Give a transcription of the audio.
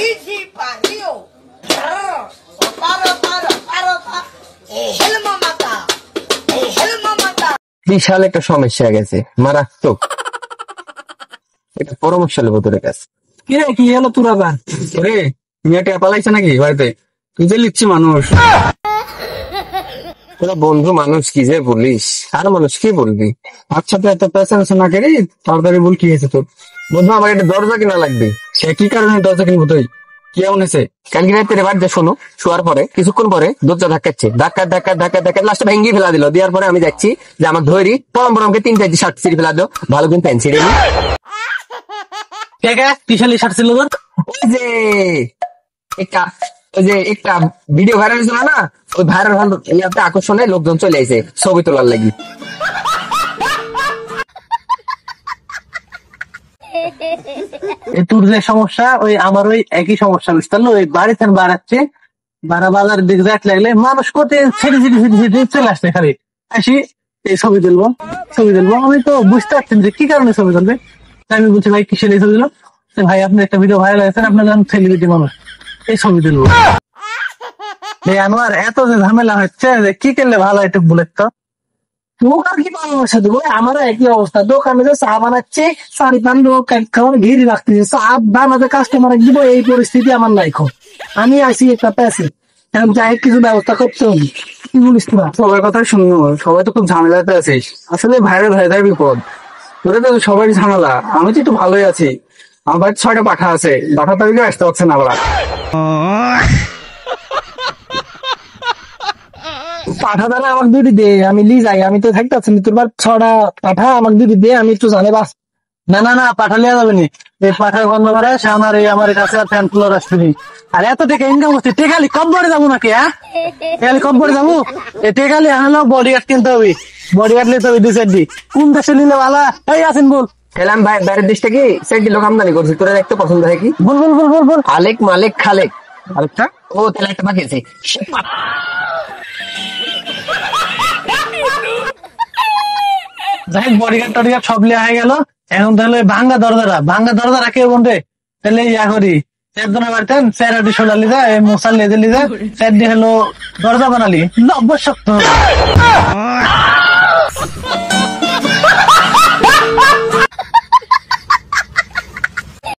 Easy pariu. বিশাল একটা সমস্যা গেছে, মারাত্মক। এটা পরামর্শ নেবো তোর কাছে। কি রে, কি হলো তোর আবার? রে মেয়েটা পালাইছে নাকি বাড়িতে? তুই যে লিখছি মানুষ, তোরা বন্ধু মানুষ কি যে বলিস, আর মানুষ কি বলবি? আচ্ছা তো এত পেছানো না করি, তাড়াতাড়ি বল কি হয়েছে তোর? বন্ধু আমার একটা দরজা কিনা লাগবে। সে কি কারণে দরজা কিনবো তুই? কি এমন হয়েছে? কালকে রাতে বাড়িতে শোনো, শোয়ার পরে কিছুক্ষণ পরে দরজা ধাক্কাচ্ছে, ধাক্কা ধাক্কা ধাক্কা ধাক্কা লাস্টে ভেঙ্গি ফেলা দিল। দেওয়ার পরে আমি যাচ্ছি যে আমার ধরি পরমকে 3 শার্ট ছিঁড়ে ফেলা দিল। ভালো কিন্তু প্যান্ট ছিঁড়ে নি। কে কে কিশালি শার্ট ছিল তোর? ওই যে একটা ভিডিও ভাইরাল হয়েছিল না, ওই ভাইরাল ইয়াতে আকর্ষণে লোকজন চলে আসে ছবি তোলার লাগি। তোর যে সমস্যা, ওই আমার ওই একই সমস্যা, বুঝতে পারলো? ওই বাড়িতে বাড়াচ্ছে, বাড়া বাজার দিকে যাট লাগলে মানুষ কোথায় ছেড়ে ছেড়ে ছেড়ে ছেড়ে চলে আসছে, খালি আসি এই ছবি তুলবো ছবি তুলবো। আমি তো বুঝতে পারছেন যে কি কারণে ছবি তুলবে। আমি বলছি ভাই কিসের এই ছবি তুলো? ভাই আপনি একটা ভিডিও ভাইরাল হয়েছেন, আপনার যখন সেলিব্রিটি মানুষ, এই ছবি তুলবো। আমার এত যে ঝামেলা হচ্ছে যে কি করলে ভালো একটু বলে তো। দোকান কি পরামর্শ দেবো? আমারও একই অবস্থা। দোকানে যে চা বানাচ্ছে, 4-5 লোক খাবার ঘিরে রাখতেছে, চা বানাতে কাস্টমার দিব, এই পরিস্থিতি আমার নাই। আমি আছি একটা পেছে, এখন যাই কিছু ব্যবস্থা করতে হবে। কি বলিস তোরা? সবার কথা শুনবো, সবাই তো খুব ঝামেলাতে আছিস। আসলে ভাইরাল হয়ে যায় বিপদ, তোরা তো সবাই ঝামেলা। আমি তো একটু ভালোই আছি। আমার বাড়িতে 6টা পাঠা আছে, পাঠা তারিখে আসতে হচ্ছে না। আবার পাঠা দ্বারা আমাকে দুটি দে, আমি লি যাই। আমি তো থাকতে আছি, তোর 6টা পাঠা আমাকে দুটি দে, আমি একটু জানে বাস। না না না, পাঠা লিয়া যাবে নি। এই পাঠার গন্ধ করে আমার কাছে আর ফ্যান ফুলার আসবে নি। আর এত টাকা ইনকাম করছে, টেকালি কম পরে যাবো নাকি? হ্যাঁ, টেকালি কম পরে যাবো? টেকালি হলো বডি গার্ড কিনতে হবে, বডি গার্ড নিতে হবে 2-4 কোন দেশে নিলে ভালো? এই আছেন বল। তাহলে আমি বাইরের দেশ থেকে 6 লোক আমদানি করছি, তোরা দেখতে পছন্দ হয় কি? বল বল বল বল বল। আলেক মালেক খালেক। আরেকটা ও তাহলে একটা বাকি আছে। যাই বডিগার্ড টডিগার্ড সব লিয়া হয়ে গেল। এখন তাহলে ভাঙ্গা দরজা রাখে বন্ধে। তাহলে ইয়া করি, 4 জনের বাড়িতে 4 সোলালি যায়, মশাল লেজে লিজা 4 হলো দরজা বানালি, 90 শক্ত।